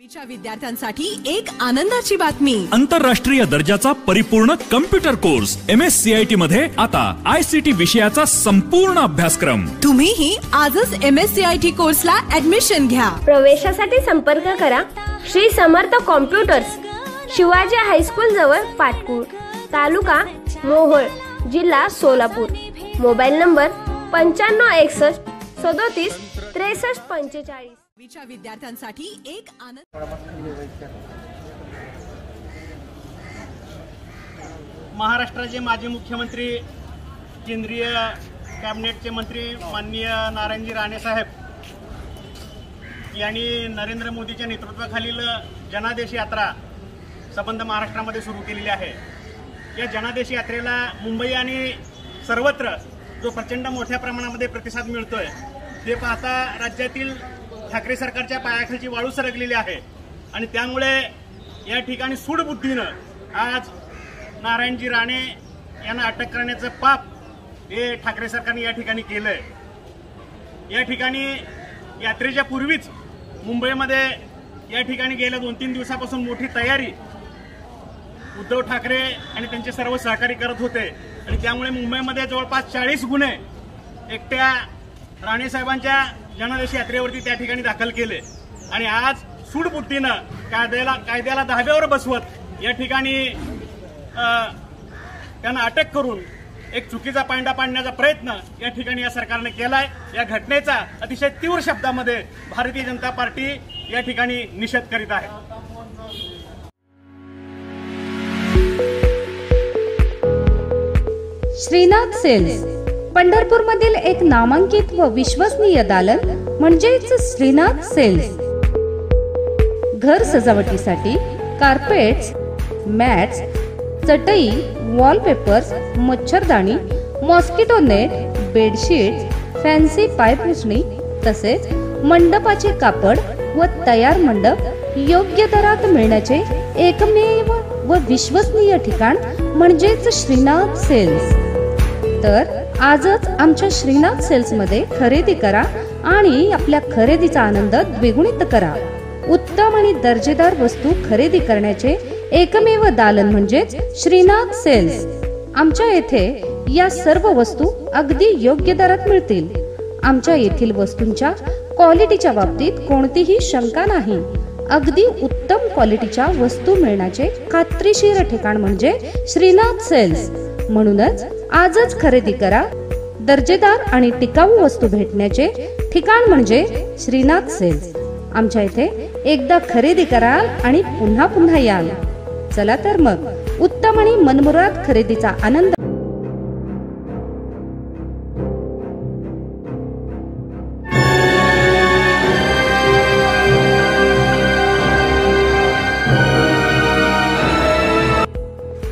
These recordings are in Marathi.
विद्यार्थ्यांसाठी एक आनंदाची बातमी। आंतरराष्ट्रीय दर्जाचा परिपूर्ण कम्प्युटर कोर्स MSCIT मध्ये आता ICT विषयाचा संपूर्ण अभ्यासक्रम। तुम्हीही आजच MSCIT कोर्सला ऍडमिशन घ्या। प्रवेशासाठी संपर्क करा श्री समर्थ कॉम्प्युटर्स, शिवाजी हायस्कूल जवळ पाटकुळ, तालुका मोहोळ, जिल्हा सोलापूर। Mobile number 9561 37 63 45। विद्यार्थ्यांसाठी एक आनंद। महाराष्ट्राचे माजी मुख्यमंत्री, केंद्रीय कॅबिनेटचे मंत्री माननीय नारायणजी राणे साहेब यांनी नरेंद्र मोदीच्या नेतृत्वाखालील जनादेश यात्रा संबंध महाराष्ट्रामध्ये सुरू केलेली आहे। या जनादेश यात्रेला मुंबई आणि सर्वत्र जो प्रचंड मोठ्या प्रमाणामध्ये प्रतिसाद मिळतोय ते पाहता राज्यातील ठाकरे सरकारच्या पायाखालची वाळू सरकलेली आहे आणि त्यामुळे या ठिकाणी सूडबुद्धीनं आज नारायणजी राणे यांना अटक करण्याचं पाप हे ठाकरे सरकारने या ठिकाणी केलंय। या ठिकाणी यात्रेच्या पूर्वीच मुंबईमध्ये या ठिकाणी गेल्या 2-3 दिवसापासून मोठी तयारी उद्धव ठाकरे आणि त्यांचे सर्व सहकारी करत होते आणि त्यामुळे मुंबईमध्ये जवळपास 40 गुन्हे एकट्या राणे साहेबांच्या जनादेश यात्रेवरती त्या ठिकाणी दाखल केले आणि आज सूडबुद्धीनं कायद्याला धाब्यावर बसवत या ठिकाणी त्यांना अटक करून एक चुकीचा पांडा पाडण्याचा प्रयत्न या ठिकाणी या सरकारने केलाय। या घटनेचा अतिशय तीव्र शब्दामध्ये भारतीय जनता पार्टी या ठिकाणी निषेध करीत आहे। श्रीनाथ सेल्स, पंढरपूर मधील एक नामांकित व विश्वसनीय दालन म्हणजेच श्रीनाथ सेल्स। घर सजावटीसाठी कार्पेट्स, मॅट्स, चटई, वॉलपेपर्स, मच्छरदाणी, मॉस्किटो नेट, बेडशीट, फॅन्सी पायपुसणी तसेच मंडपाचे कापड व तयार मंडप योग्य दरात मिळण्याचे एकमेव व विश्वसनीय ठिकाण म्हणजेच श्रीनाथ सेल्स। तर आजच आमच्या श्रीनाथ सेल्स मध्ये खरेदी करा आणि आपल्या खरेदीचा आनंद द्विगुणित करा। उत्तम आणि दर्जेदार वस्तू खरेदी करण्याचे एकमेव दालन म्हणजेच श्रीनाथ सेल्स। आमच्या येथे या सर्व वस्तू अगदी योग्य दरात मिळतील। आमच्या येथील वस्तूंच्या क्वालिटीच्या बाबतीत कोणतीही शंका नाही। अगदी उत्तम क्वालिटीच्या वस्तू मिळण्याचे खात्रीशीर ठिकाण म्हणजे श्रीनाथ सेल्स। म्हणूनच आजच खरेदी करा। दर्जेदार आणि टिकाऊ वस्तू भेटण्याचे ठिकाण म्हणजे श्रीनाथ सेल्स। आमच्या इथे एकदा खरेदी कराल आणि पुन्हा पुन्हा याल। चला तर मग उत्तम आणि मनमुराद खरेदीचा आनंद।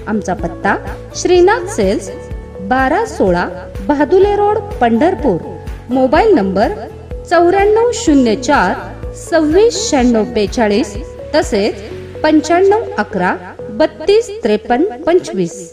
आमचा पत्ता Shrinath sales, 1216 Bahadule road, Pandharpur. Mobile number 9404 269642 तसेच 9511 32 53 25।